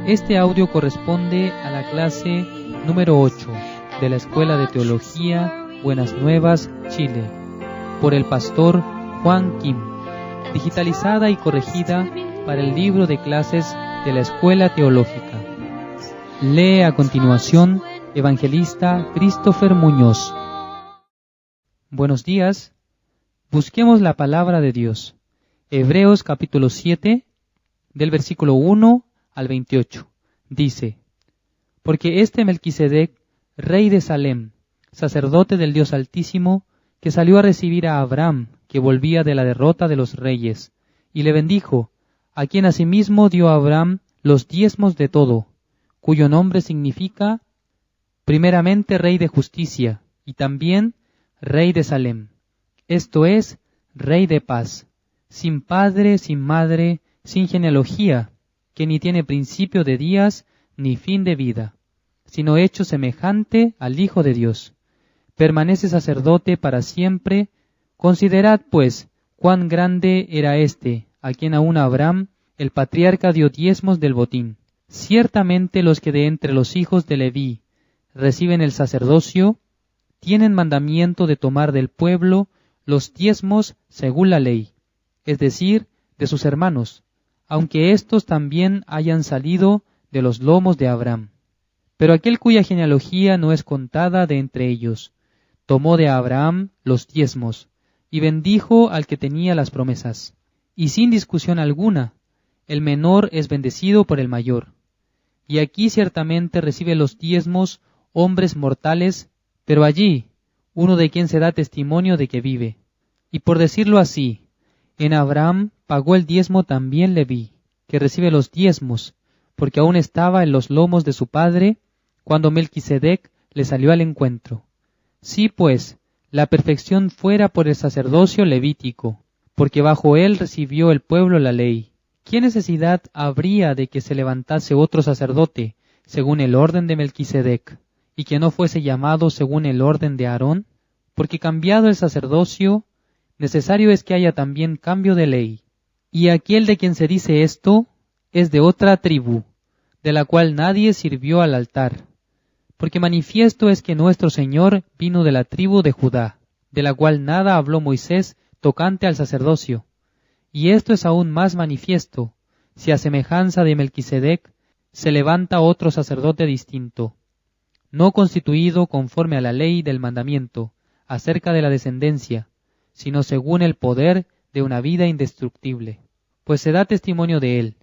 Este audio corresponde a la clase número 8 de la Escuela de Teología Buenas Nuevas, Chile, por el pastor Juan Kim, digitalizada y corregida para el libro de clases de la Escuela Teológica. Lee a continuación Evangelista Christopher Muñoz. Buenos días. Busquemos la palabra de Dios. Hebreos capítulo 7, del versículo 1 al 28. Dice: Porque este Melquisedec, rey de Salem, sacerdote del Dios Altísimo, que salió a recibir a Abraham, que volvía de la derrota de los reyes, y le bendijo, a quien asimismo dio a Abraham los diezmos de todo, cuyo nombre significa, primeramente, Rey de Justicia, y también Rey de Salem, esto es, Rey de Paz, sin padre, sin madre, sin genealogía, que ni tiene principio de días, ni fin de vida, sino hecho semejante al Hijo de Dios. Permanece sacerdote para siempre. Considerad, pues, cuán grande era éste, a quien aún Abraham, el patriarca, dio diezmos del botín. Ciertamente los que de entre los hijos de Leví reciben el sacerdocio, tienen mandamiento de tomar del pueblo los diezmos según la ley, es decir, de sus hermanos, aunque éstos también hayan salido de los lomos de Abraham. Pero aquel cuya genealogía no es contada de entre ellos, tomó de Abraham los diezmos, y bendijo al que tenía las promesas. Y sin discusión alguna, el menor es bendecido por el mayor. Y aquí ciertamente recibe los diezmos hombres mortales, pero allí uno de quien se da testimonio de que vive. Y por decirlo así, en Abraham pagó el diezmo también Leví, que recibe los diezmos, porque aún estaba en los lomos de su padre, cuando Melquisedec le salió al encuentro. Si pues la perfección fuera por el sacerdocio levítico, porque bajo él recibió el pueblo la ley, ¿qué necesidad habría de que se levantase otro sacerdote según el orden de Melquisedec, y que no fuese llamado según el orden de Aarón? Porque cambiado el sacerdocio, necesario es que haya también cambio de ley. Y aquel de quien se dice esto es de otra tribu, de la cual nadie sirvió al altar. Porque manifiesto es que nuestro Señor vino de la tribu de Judá, de la cual nada habló Moisés tocante al sacerdocio. Y esto es aún más manifiesto, si a semejanza de Melquisedec se levanta otro sacerdote distinto, no constituido conforme a la ley del mandamiento, acerca de la descendencia, sino según el poder de una vida indestructible. Pues se da testimonio de él: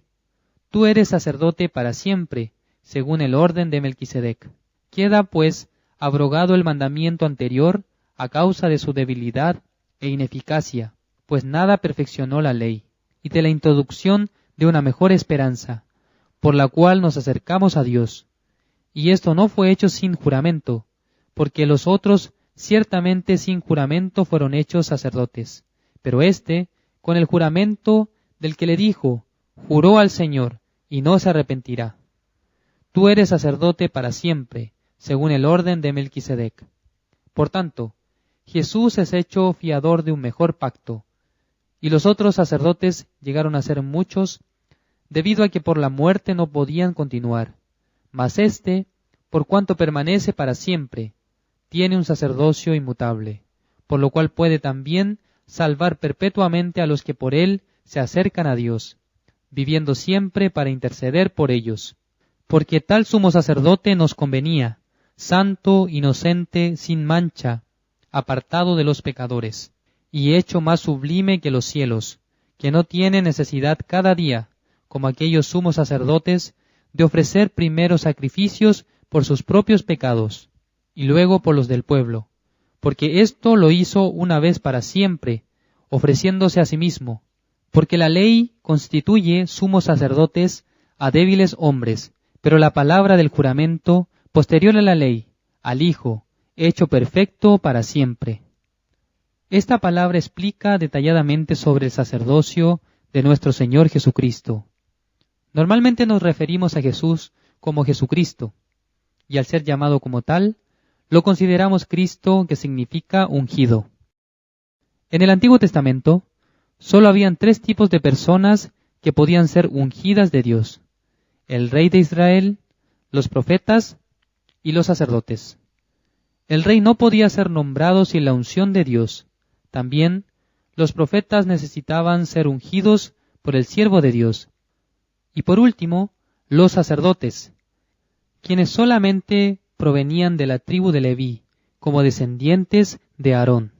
Tú eres sacerdote para siempre, según el orden de Melquisedec. Queda, pues, abrogado el mandamiento anterior a causa de su debilidad e ineficacia, pues nada perfeccionó la ley, y de la introducción de una mejor esperanza, por la cual nos acercamos a Dios. Y esto no fue hecho sin juramento, porque los otros ciertamente sin juramento fueron hechos sacerdotes, pero éste, con el juramento del que le dijo, juró al Señor, y no se arrepentirá. Tú eres sacerdote para siempre, según el orden de Melquisedec. Por tanto, Jesús es hecho fiador de un mejor pacto, y los otros sacerdotes llegaron a ser muchos, debido a que por la muerte no podían continuar. Mas éste, por cuanto permanece para siempre, tiene un sacerdocio inmutable, por lo cual puede también salvar perpetuamente a los que por él se acercan a Dios, viviendo siempre para interceder por ellos. Porque tal sumo sacerdote nos convenía, santo, inocente, sin mancha, apartado de los pecadores, y hecho más sublime que los cielos, que no tiene necesidad cada día, como aquellos sumos sacerdotes, de ofrecer primero sacrificios por sus propios pecados, y luego por los del pueblo, porque esto lo hizo una vez para siempre, ofreciéndose a sí mismo, porque la ley constituye sumos sacerdotes a débiles hombres, pero la palabra del juramento, posterior a la ley, al Hijo, hecho perfecto para siempre. Esta palabra explica detalladamente sobre el sacerdocio de nuestro Señor Jesucristo. Normalmente nos referimos a Jesús como Jesucristo, y al ser llamado como tal, lo consideramos Cristo, que significa ungido. En el Antiguo Testamento, solo habían 3 tipos de personas que podían ser ungidas de Dios: el rey de Israel, los profetas y los sacerdotes. El rey no podía ser nombrado sin la unción de Dios. También los profetas necesitaban ser ungidos por el siervo de Dios. Y por último, los sacerdotes, quienes solamente provenían de la tribu de Leví, como descendientes de Aarón.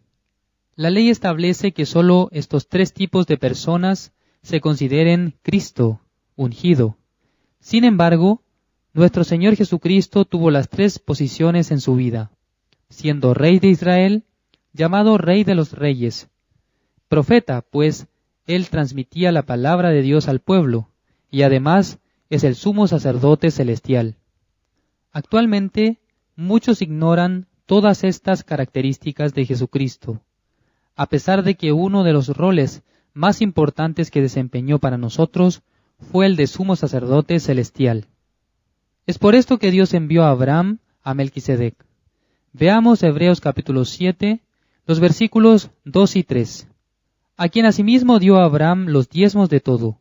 La ley establece que solo estos tres tipos de personas se consideren Cristo, ungido. Sin embargo, nuestro Señor Jesucristo tuvo las tres posiciones en su vida, siendo Rey de Israel, llamado Rey de los Reyes, profeta, pues Él transmitía la palabra de Dios al pueblo, y además es el sumo sacerdote celestial. Actualmente, muchos ignoran todas estas características de Jesucristo, a pesar de que uno de los roles más importantes que desempeñó para nosotros fue el de sumo sacerdote celestial. Es por esto que Dios envió a Abraham a Melquisedec. Veamos Hebreos capítulo 7, los versículos 2 y 3. A quien asimismo dio a Abraham los diezmos de todo,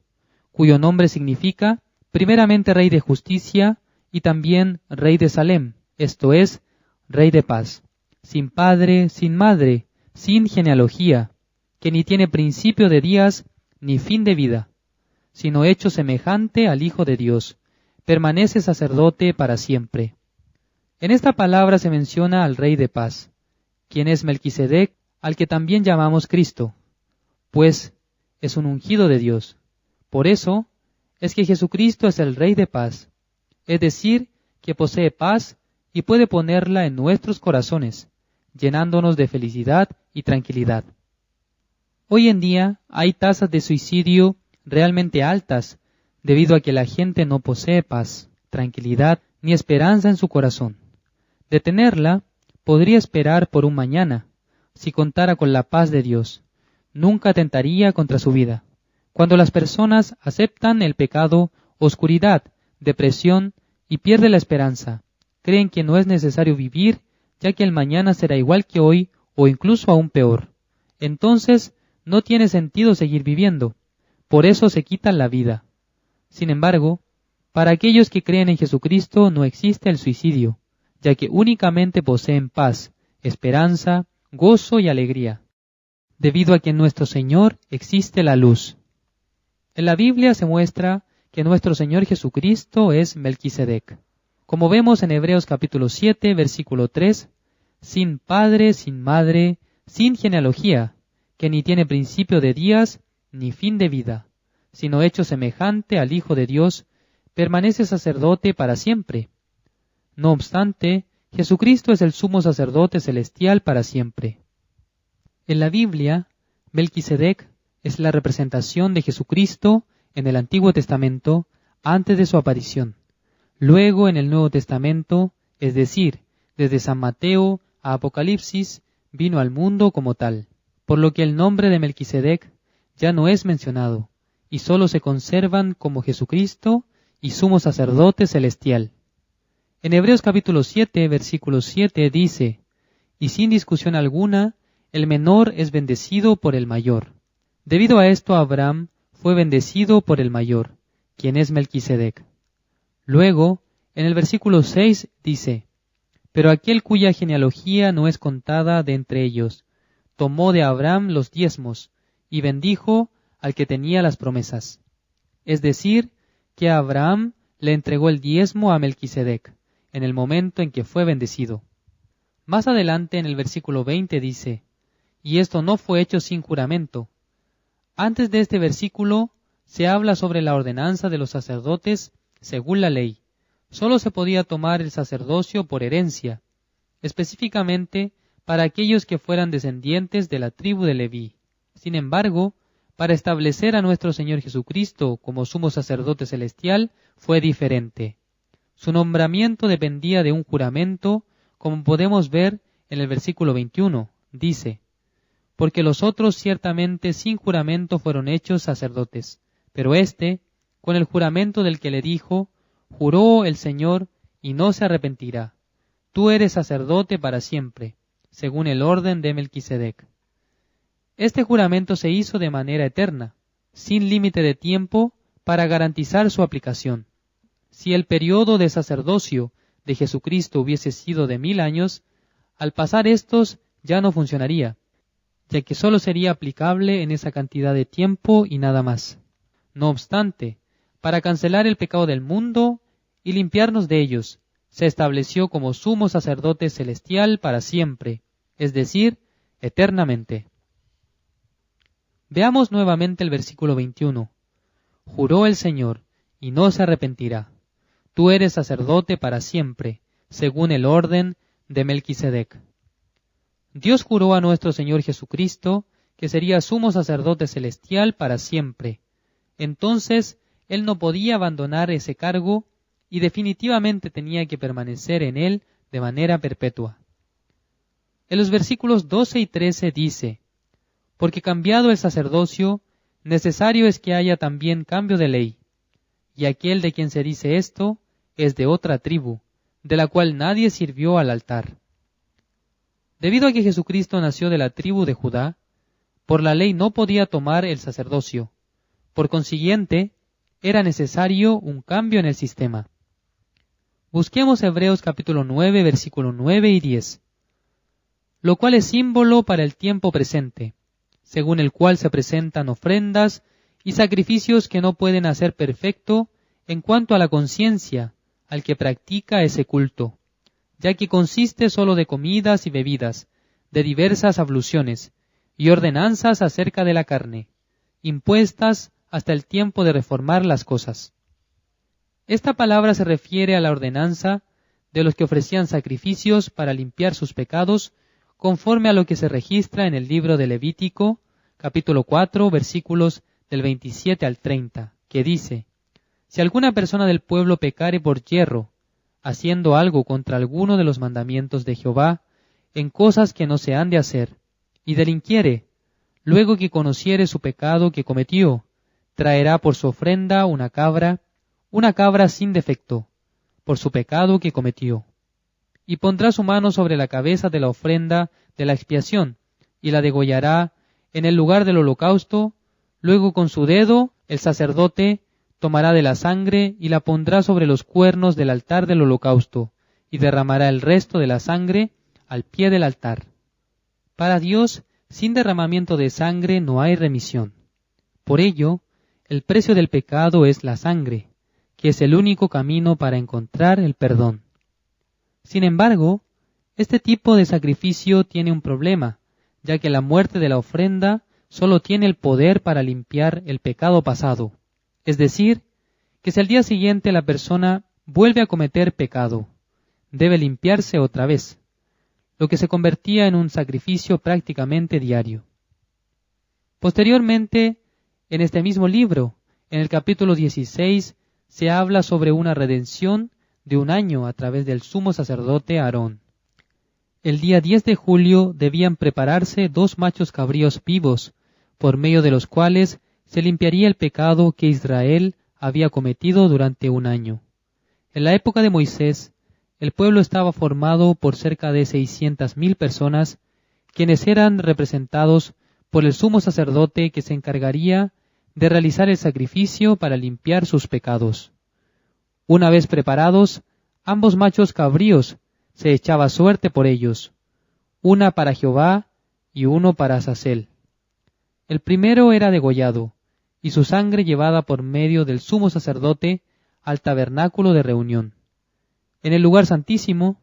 cuyo nombre significa primeramente Rey de Justicia y también Rey de Salem, esto es, Rey de Paz, sin padre, sin madre, sin genealogía, que ni tiene principio de días ni fin de vida, sino hecho semejante al Hijo de Dios, permanece sacerdote para siempre. En esta palabra se menciona al Rey de Paz, quien es Melquisedec, al que también llamamos Cristo, pues es un ungido de Dios. Por eso es que Jesucristo es el Rey de Paz, es decir, que posee paz y puede ponerla en nuestros corazones, llenándonos de felicidad y tranquilidad. Hoy en día hay tasas de suicidio realmente altas debido a que la gente no posee paz, tranquilidad ni esperanza en su corazón. De tenerla, podría esperar por un mañana. Si contara con la paz de Dios, nunca atentaría contra su vida. Cuando las personas aceptan el pecado, oscuridad, depresión y pierden la esperanza, creen que no es necesario vivir, ya que el mañana será igual que hoy o incluso aún peor. Entonces, no tiene sentido seguir viviendo. Por eso se quitan la vida. Sin embargo, para aquellos que creen en Jesucristo no existe el suicidio, ya que únicamente poseen paz, esperanza, gozo y alegría, debido a que en nuestro Señor existe la luz. En la Biblia se muestra que nuestro Señor Jesucristo es Melquisedec. Como vemos en Hebreos capítulo 7, versículo 3, sin padre, sin madre, sin genealogía, que ni tiene principio de días ni fin de vida, sino hecho semejante al Hijo de Dios, permanece sacerdote para siempre. No obstante, Jesucristo es el sumo sacerdote celestial para siempre. En la Biblia, Melquisedec es la representación de Jesucristo en el Antiguo Testamento antes de su aparición. Luego en el Nuevo Testamento, es decir, desde San Mateo a Apocalipsis, vino al mundo como tal, por lo que el nombre de Melquisedec ya no es mencionado, y solo se conservan como Jesucristo y sumo sacerdote celestial. En Hebreos capítulo 7, versículo 7 dice, y sin discusión alguna, el menor es bendecido por el mayor. Debido a esto, Abraham fue bendecido por el mayor, quien es Melquisedec. Luego, en el versículo 6 dice, pero aquel cuya genealogía no es contada de entre ellos, tomó de Abraham los diezmos, y bendijo al que tenía las promesas. Es decir, que Abraham le entregó el diezmo a Melquisedec, en el momento en que fue bendecido. Más adelante en el versículo 20 dice, y esto no fue hecho sin juramento. Antes de este versículo se habla sobre la ordenanza de los sacerdotes según la ley. Solo se podía tomar el sacerdocio por herencia, específicamente para aquellos que fueran descendientes de la tribu de Leví. Sin embargo, para establecer a nuestro Señor Jesucristo como sumo sacerdote celestial fue diferente. Su nombramiento dependía de un juramento, como podemos ver en el versículo 21. Dice, porque los otros ciertamente sin juramento fueron hechos sacerdotes, pero éste, con el juramento del que le dijo, juró el Señor y no se arrepentirá. Tú eres sacerdote para siempre, según el orden de Melquisedec. Este juramento se hizo de manera eterna, sin límite de tiempo, para garantizar su aplicación. si el periodo de sacerdocio de Jesucristo hubiese sido de 1000 años, al pasar estos ya no funcionaría, ya que sólo sería aplicable en esa cantidad de tiempo y nada más. No obstante, para cancelar el pecado del mundo y limpiarnos de ellos, se estableció como sumo sacerdote celestial para siempre, es decir, eternamente. Veamos nuevamente el versículo 21. Juró el Señor, y no se arrepentirá. Tú eres sacerdote para siempre, según el orden de Melquisedec. Dios juró a nuestro Señor Jesucristo que sería sumo sacerdote celestial para siempre. Entonces, Él no podía abandonar ese cargo y definitivamente tenía que permanecer en él de manera perpetua. En los versículos 12 y 13 dice: porque cambiado el sacerdocio, necesario es que haya también cambio de ley. Y aquel de quien se dice esto es de otra tribu, de la cual nadie sirvió al altar. Debido a que Jesucristo nació de la tribu de Judá, por la ley no podía tomar el sacerdocio. Por consiguiente, era necesario un cambio en el sistema. Busquemos Hebreos capítulo 9, versículo 9 y 10. Lo cual es símbolo para el tiempo presente, según el cual se presentan ofrendas y sacrificios que no pueden hacer perfecto en cuanto a la conciencia al que practica ese culto, ya que consiste sólo de comidas y bebidas, de diversas abluciones y ordenanzas acerca de la carne, impuestas hasta el tiempo de reformar las cosas. Esta palabra se refiere a la ordenanza de los que ofrecían sacrificios para limpiar sus pecados, conforme a lo que se registra en el libro de Levítico, capítulo 4, versículos del 27 al 30, que dice: si alguna persona del pueblo pecare por yerro, haciendo algo contra alguno de los mandamientos de Jehová, en cosas que no se han de hacer, y delinquiere, luego que conociere su pecado que cometió, traerá por su ofrenda una cabra sin defecto, por su pecado que cometió. Y pondrá su mano sobre la cabeza de la ofrenda de la expiación, y la degollará en el lugar del holocausto. Luego con su dedo el sacerdote tomará de la sangre y la pondrá sobre los cuernos del altar del holocausto, y derramará el resto de la sangre al pie del altar. Para Dios, sin derramamiento de sangre no hay remisión. Por ello, el precio del pecado es la sangre, que es el único camino para encontrar el perdón. Sin embargo, este tipo de sacrificio tiene un problema, ya que la muerte de la ofrenda solo tiene el poder para limpiar el pecado pasado. Es decir, que si al día siguiente la persona vuelve a cometer pecado, debe limpiarse otra vez, lo que se convertía en un sacrificio prácticamente diario. Posteriormente, en este mismo libro, en el capítulo 16, se habla sobre una redención de 1 año a través del sumo sacerdote Aarón. El día 10 de julio debían prepararse 2 machos cabríos vivos, por medio de los cuales se limpiaría el pecado que Israel había cometido durante 1 año. En la época de Moisés, el pueblo estaba formado por cerca de 600,000 personas, quienes eran representados por el sumo sacerdote que se encargaría de realizar el sacrificio para limpiar sus pecados. Una vez preparados, ambos machos cabríos se echaba suerte por ellos, una para Jehová y uno para Azazel. El primero era degollado, y su sangre llevada por medio del sumo sacerdote al tabernáculo de reunión. En el lugar santísimo,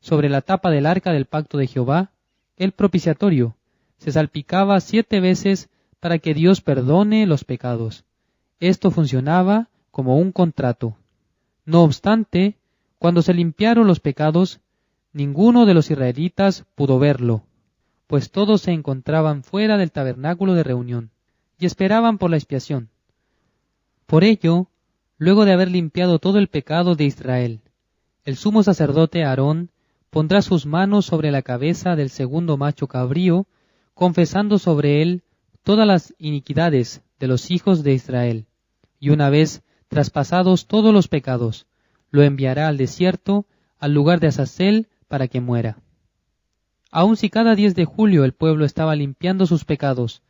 sobre la tapa del arca del pacto de Jehová, el propiciatorio se salpicaba 7 veces para que Dios perdone los pecados. Esto funcionaba como un contrato. No obstante, cuando se limpiaron los pecados, ninguno de los israelitas pudo verlo, pues todos se encontraban fuera del tabernáculo de reunión y esperaban por la expiación. Por ello, luego de haber limpiado todo el pecado de Israel, el sumo sacerdote Aarón pondrá sus manos sobre la cabeza del segundo macho cabrío, confesando sobre él todas las iniquidades de los hijos de Israel, y una vez traspasados todos los pecados, lo enviará al desierto, al lugar de Azazel, para que muera. Aun si cada 10 de julio el pueblo estaba limpiando sus pecados,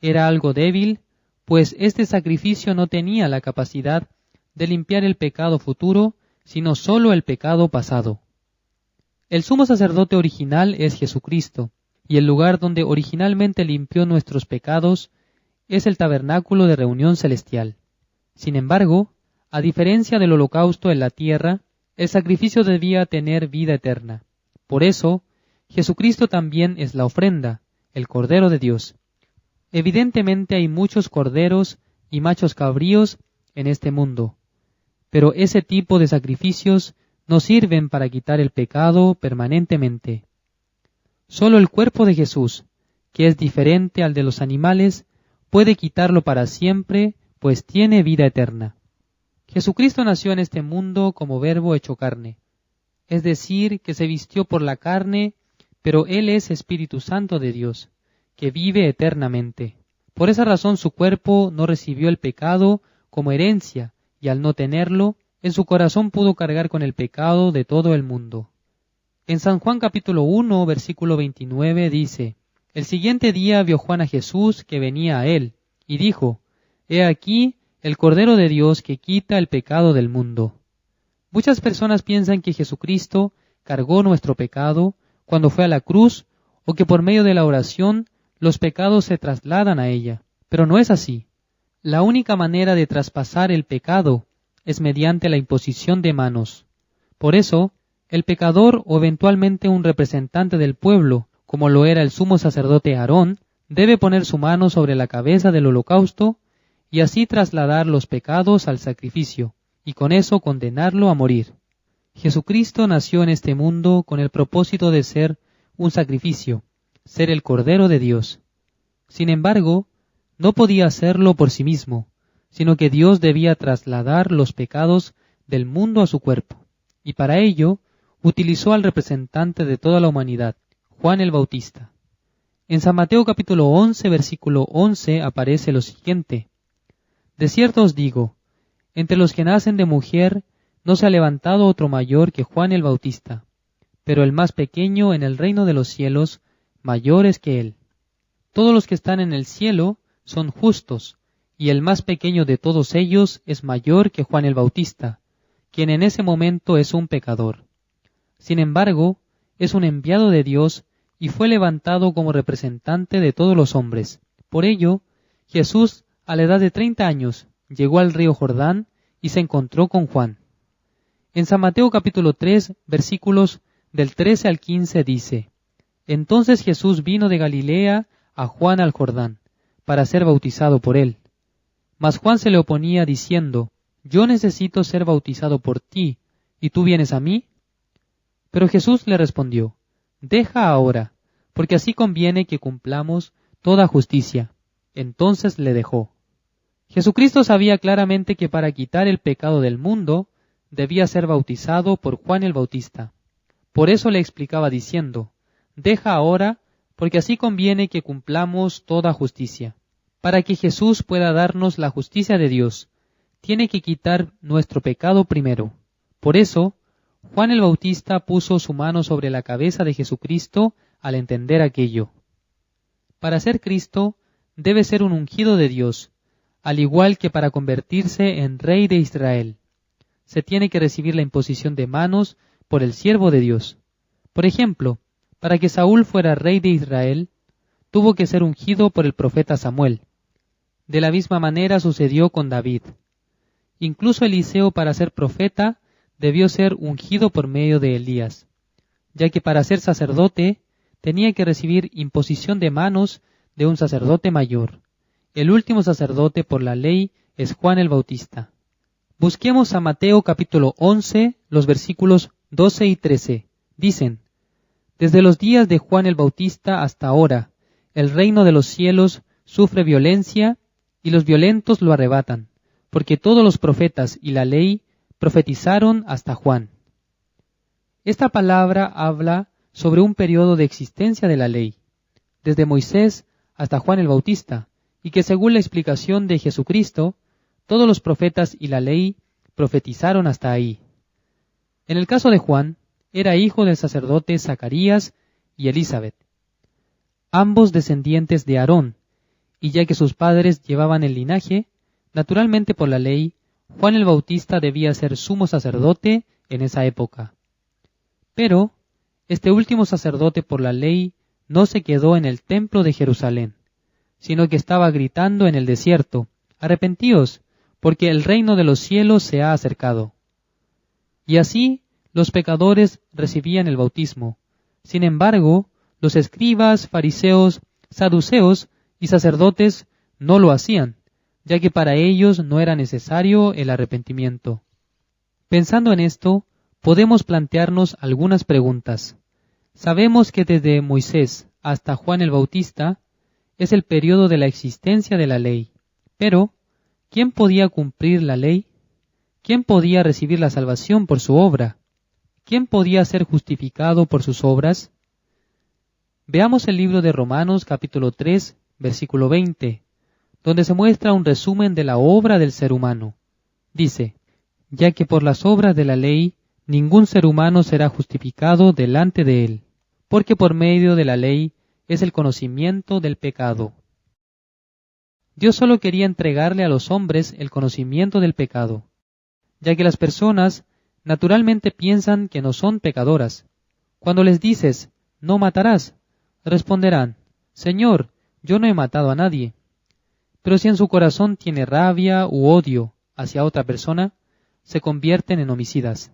era algo débil, pues este sacrificio no tenía la capacidad de limpiar el pecado futuro, sino solo el pecado pasado. El sumo sacerdote original es Jesucristo, y el lugar donde originalmente limpió nuestros pecados es el tabernáculo de reunión celestial. Sin embargo, a diferencia del holocausto en la tierra, el sacrificio debía tener vida eterna. Por eso, Jesucristo también es la ofrenda, el Cordero de Dios. Evidentemente hay muchos corderos y machos cabríos en este mundo, pero ese tipo de sacrificios no sirven para quitar el pecado permanentemente. Solo el cuerpo de Jesús, que es diferente al de los animales, puede quitarlo para siempre, pues tiene vida eterna. Jesucristo nació en este mundo como Verbo hecho carne, es decir, que se vistió por la carne, pero Él es Espíritu Santo de Dios, que vive eternamente. Por esa razón su cuerpo no recibió el pecado como herencia, y al no tenerlo, en su corazón pudo cargar con el pecado de todo el mundo. En San Juan capítulo 1, versículo 29 dice: El siguiente día vio Juan a Jesús que venía a él, y dijo: He aquí el Cordero de Dios que quita el pecado del mundo. Muchas personas piensan que Jesucristo cargó nuestro pecado cuando fue a la cruz, o que por medio de la oración los pecados se trasladan a ella, pero no es así. La única manera de traspasar el pecado es mediante la imposición de manos. Por eso, el pecador o eventualmente un representante del pueblo, como lo era el sumo sacerdote Aarón, debe poner su mano sobre la cabeza del holocausto y así trasladar los pecados al sacrificio, y con eso condenarlo a morir. Jesucristo nació en este mundo con el propósito de ser un sacrificio, ser el Cordero de Dios. Sin embargo, no podía hacerlo por sí mismo, sino que Dios debía trasladar los pecados del mundo a su cuerpo, y para ello utilizó al representante de toda la humanidad, Juan el Bautista. En San Mateo capítulo 11, versículo 11 aparece lo siguiente: De cierto os digo, entre los que nacen de mujer no se ha levantado otro mayor que Juan el Bautista, pero el más pequeño en el reino de los cielos mayor es que él. Todos los que están en el cielo son justos, y el más pequeño de todos ellos es mayor que Juan el Bautista, quien en ese momento es un pecador. Sin embargo, es un enviado de Dios y fue levantado como representante de todos los hombres. Por ello, Jesús, a la edad de 30 años, llegó al río Jordán y se encontró con Juan. En San Mateo capítulo 3, versículos del 13 al 15 dice: Entonces Jesús vino de Galilea a Juan al Jordán, para ser bautizado por él. Mas Juan se le oponía diciendo: Yo necesito ser bautizado por ti, ¿y tú vienes a mí? Pero Jesús le respondió: Deja ahora, porque así conviene que cumplamos toda justicia. Entonces le dejó. Jesucristo sabía claramente que para quitar el pecado del mundo, debía ser bautizado por Juan el Bautista. Por eso le explicaba diciendo: Deja ahora, porque así conviene que cumplamos toda justicia. Para que Jesús pueda darnos la justicia de Dios, tiene que quitar nuestro pecado primero. Por eso, Juan el Bautista puso su mano sobre la cabeza de Jesucristo al entender aquello. Para ser Cristo, debe ser un ungido de Dios, al igual que para convertirse en Rey de Israel. Se tiene que recibir la imposición de manos por el siervo de Dios. Por ejemplo, para que Saúl fuera rey de Israel, tuvo que ser ungido por el profeta Samuel. De la misma manera sucedió con David. Incluso Eliseo, para ser profeta, debió ser ungido por medio de Elías, ya que para ser sacerdote tenía que recibir imposición de manos de un sacerdote mayor. El último sacerdote por la ley es Juan el Bautista. Busquemos a Mateo capítulo 11, los versículos 12 y 13. Dicen: Desde los días de Juan el Bautista hasta ahora, el reino de los cielos sufre violencia y los violentos lo arrebatan, porque todos los profetas y la ley profetizaron hasta Juan. Esta palabra habla sobre un periodo de existencia de la ley, desde Moisés hasta Juan el Bautista, y que según la explicación de Jesucristo, todos los profetas y la ley profetizaron hasta ahí. En el caso de Juan, era hijo del sacerdote Zacarías y Elizabeth, ambos descendientes de Aarón, y ya que sus padres llevaban el linaje, naturalmente por la ley, Juan el Bautista debía ser sumo sacerdote en esa época. Pero este último sacerdote por la ley no se quedó en el templo de Jerusalén, sino que estaba gritando en el desierto: «Arrepentíos, porque el reino de los cielos se ha acercado». Y así los pecadores recibían el bautismo. Sin embargo, los escribas, fariseos, saduceos y sacerdotes no lo hacían, ya que para ellos no era necesario el arrepentimiento. Pensando en esto, podemos plantearnos algunas preguntas. Sabemos que desde Moisés hasta Juan el Bautista es el periodo de la existencia de la ley. Pero, ¿quién podía cumplir la ley? ¿Quién podía recibir la salvación por su obra? ¿Quién podía ser justificado por sus obras? Veamos el libro de Romanos capítulo 3, versículo 20, donde se muestra un resumen de la obra del ser humano. Dice: «Ya que por las obras de la ley ningún ser humano será justificado delante de él, porque por medio de la ley es el conocimiento del pecado». Dios solo quería entregarle a los hombres el conocimiento del pecado, ya que las personas naturalmente piensan que no son pecadoras. Cuando les dices: «No matarás», responderán: «Señor, yo no he matado a nadie». Pero si en su corazón tiene rabia u odio hacia otra persona, se convierten en homicidas.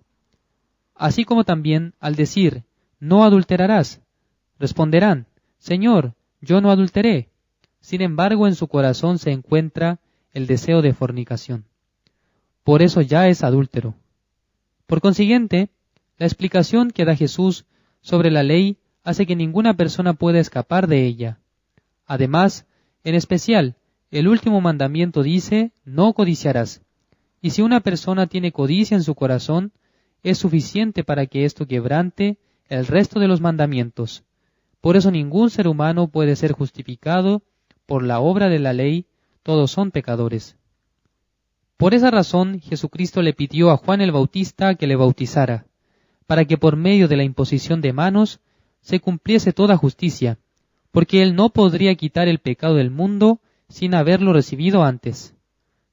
Así como también al decir: «No adulterarás», responderán: «Señor, yo no adulteré». Sin embargo, en su corazón se encuentra el deseo de fornicación. Por eso ya es adúltero. Por consiguiente, la explicación que da Jesús sobre la ley hace que ninguna persona pueda escapar de ella. Además, en especial, el último mandamiento dice: «No codiciarás». Y si una persona tiene codicia en su corazón, es suficiente para que esto quebrante el resto de los mandamientos. Por eso ningún ser humano puede ser justificado por la obra de la ley, todos son pecadores. Por esa razón, Jesucristo le pidió a Juan el Bautista que le bautizara, para que por medio de la imposición de manos se cumpliese toda justicia, porque él no podría quitar el pecado del mundo sin haberlo recibido antes.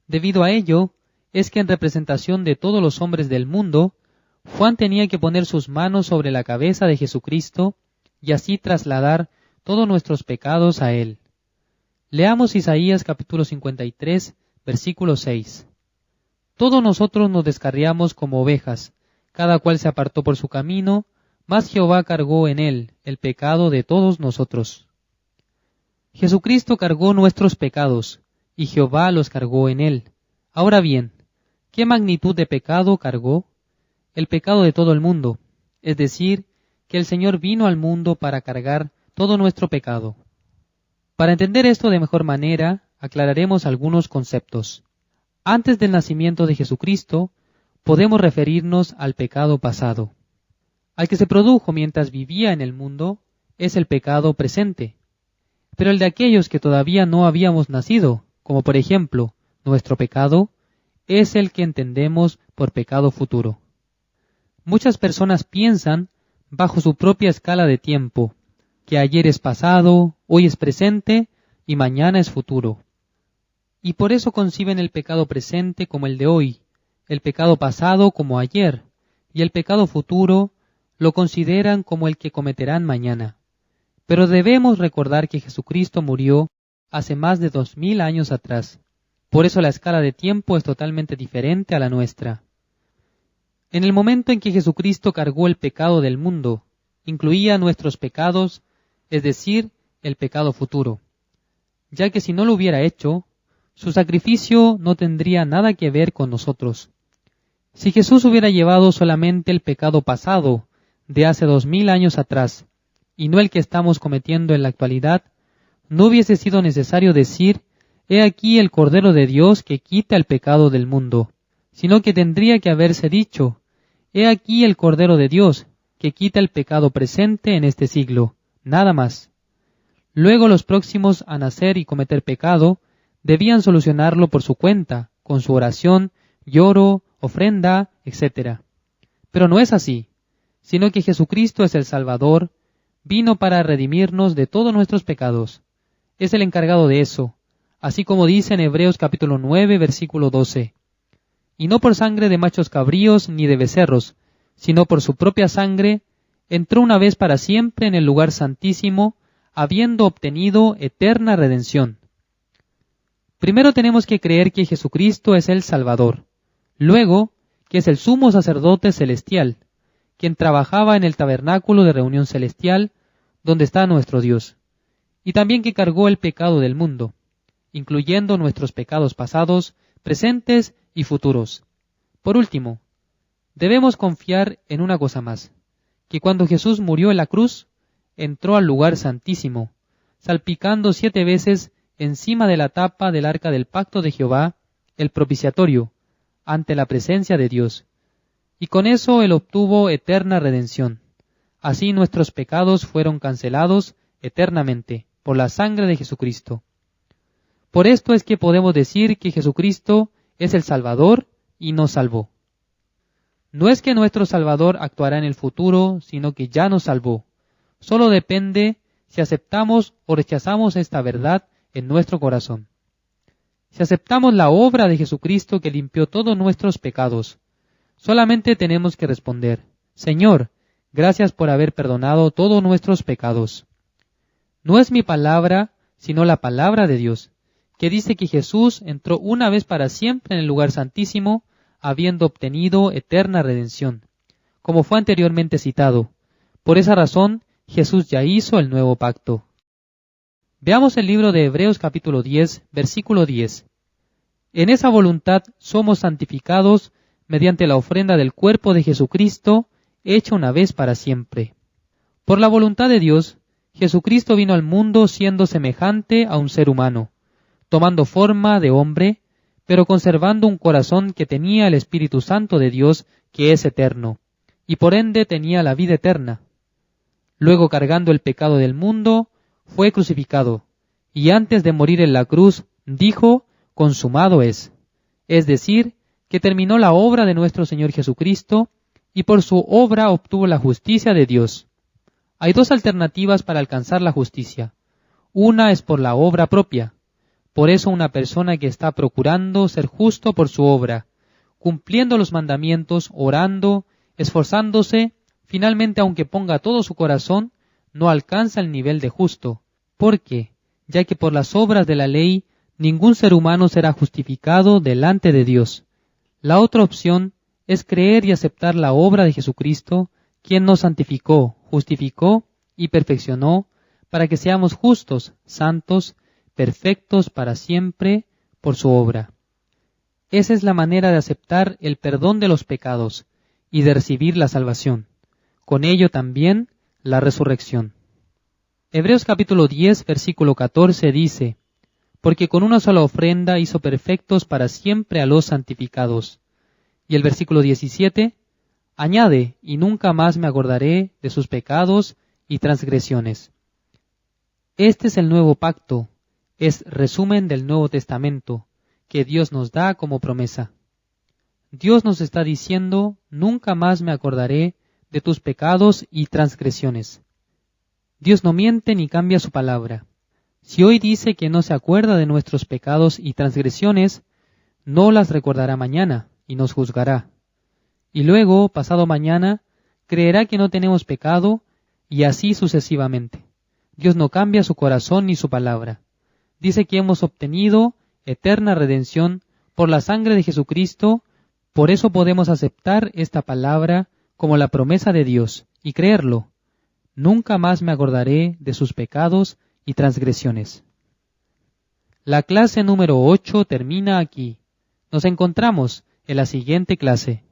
Debido a ello, es que en representación de todos los hombres del mundo, Juan tenía que poner sus manos sobre la cabeza de Jesucristo y así trasladar todos nuestros pecados a él. Leamos Isaías capítulo 53, versículo 6. «Todos nosotros nos descarriamos como ovejas, cada cual se apartó por su camino, mas Jehová cargó en él el pecado de todos nosotros». Jesucristo cargó nuestros pecados, y Jehová los cargó en él. Ahora bien, ¿qué magnitud de pecado cargó? El pecado de todo el mundo, es decir, que el Señor vino al mundo para cargar todo nuestro pecado. Para entender esto de mejor manera, aclararemos algunos conceptos. Antes del nacimiento de Jesucristo, podemos referirnos al pecado pasado. Al que se produjo mientras vivía en el mundo es el pecado presente. Pero el de aquellos que todavía no habíamos nacido, como por ejemplo nuestro pecado, es el que entendemos por pecado futuro. Muchas personas piensan bajo su propia escala de tiempo, que ayer es pasado, hoy es presente y mañana es futuro. Y por eso conciben el pecado presente como el de hoy, el pecado pasado como ayer, y el pecado futuro lo consideran como el que cometerán mañana. Pero debemos recordar que Jesucristo murió hace más de 2000 años atrás. Por eso la escala de tiempo es totalmente diferente a la nuestra. En el momento en que Jesucristo cargó el pecado del mundo, incluía nuestros pecados, es decir, el pecado futuro, ya que si no lo hubiera hecho, su sacrificio no tendría nada que ver con nosotros. Si Jesús hubiera llevado solamente el pecado pasado de hace 2000 años atrás, y no el que estamos cometiendo en la actualidad, no hubiese sido necesario decir: «He aquí el Cordero de Dios que quita el pecado del mundo», sino que tendría que haberse dicho: «He aquí el Cordero de Dios que quita el pecado presente en este siglo», nada más. Luego los próximos a nacer y cometer pecado debían solucionarlo por su cuenta, con su oración, lloro, ofrenda, etc. Pero no es así, sino que Jesucristo es el Salvador, vino para redimirnos de todos nuestros pecados. Es el encargado de eso, así como dice en Hebreos capítulo 9, versículo 12. y no por sangre de machos cabríos ni de becerros, sino por su propia sangre, entró una vez para siempre en el lugar santísimo, habiendo obtenido eterna redención. Primero tenemos que creer que Jesucristo es el Salvador, luego que es el sumo sacerdote celestial, quien trabajaba en el tabernáculo de reunión celestial, donde está nuestro Dios, y también que cargó el pecado del mundo, incluyendo nuestros pecados pasados, presentes y futuros. Por último, debemos confiar en una cosa más, que cuando Jesús murió en la cruz, entró al lugar santísimo, salpicando 7 veces encima de la tapa del arca del pacto de Jehová, el propiciatorio, ante la presencia de Dios. Y con eso Él obtuvo eterna redención. Así nuestros pecados fueron cancelados eternamente por la sangre de Jesucristo. Por esto es que podemos decir que Jesucristo es el Salvador y nos salvó. No es que nuestro Salvador actuará en el futuro, sino que ya nos salvó. Solo depende si aceptamos o rechazamos esta verdad en nuestro corazón. Si aceptamos la obra de Jesucristo que limpió todos nuestros pecados, solamente tenemos que responder: Señor, gracias por haber perdonado todos nuestros pecados. No es mi palabra, sino la palabra de Dios, que dice que Jesús entró una vez para siempre en el lugar santísimo, habiendo obtenido eterna redención, como fue anteriormente citado. Por esa razón, Jesús ya hizo el nuevo pacto. Veamos el libro de Hebreos capítulo 10, versículo 10. En esa voluntad somos santificados mediante la ofrenda del cuerpo de Jesucristo, hecha una vez para siempre. Por la voluntad de Dios, Jesucristo vino al mundo siendo semejante a un ser humano, tomando forma de hombre, pero conservando un corazón que tenía el Espíritu Santo de Dios, que es eterno, y por ende tenía la vida eterna. Luego, cargando el pecado del mundo, fue crucificado, y antes de morir en la cruz, dijo: consumado es decir, que terminó la obra de nuestro Señor Jesucristo, y por su obra obtuvo la justicia de Dios. Hay 2 alternativas para alcanzar la justicia. Una es por la obra propia. Por eso una persona que está procurando ser justo por su obra, cumpliendo los mandamientos, orando, esforzándose, finalmente aunque ponga todo su corazón, no alcanza el nivel de justo. ¿Por qué? Ya que por las obras de la ley, ningún ser humano será justificado delante de Dios. La otra opción es creer y aceptar la obra de Jesucristo, quien nos santificó, justificó y perfeccionó para que seamos justos, santos, perfectos para siempre por su obra. Esa es la manera de aceptar el perdón de los pecados y de recibir la salvación. Con ello también la resurrección. Hebreos capítulo 10, versículo 14 dice: porque con una sola ofrenda hizo perfectos para siempre a los santificados. Y el versículo 17, añade: y nunca más me acordaré de sus pecados y transgresiones. Este es el nuevo pacto, es resumen del Nuevo Testamento, que Dios nos da como promesa. Dios nos está diciendo: nunca más me acordaré de tus pecados y transgresiones. Dios no miente ni cambia su palabra. Si hoy dice que no se acuerda de nuestros pecados y transgresiones, no las recordará mañana y nos juzgará. Y luego, pasado mañana, creerá que no tenemos pecado y así sucesivamente. Dios no cambia su corazón ni su palabra. Dice que hemos obtenido eterna redención por la sangre de Jesucristo, por eso podemos aceptar esta palabra como la promesa de Dios y creerlo. Nunca más me acordaré de sus pecados y transgresiones. La clase número 8 termina aquí. Nos encontramos en la siguiente clase.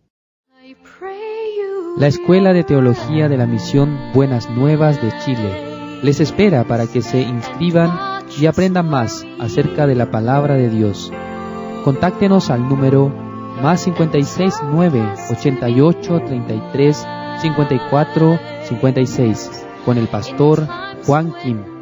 La Escuela de Teología de la Misión Buenas Nuevas de Chile les espera para que se inscriban y aprendan más acerca de la palabra de Dios. Contáctenos al número +56 9 88 33 54 56 con el pastor Juan Kim.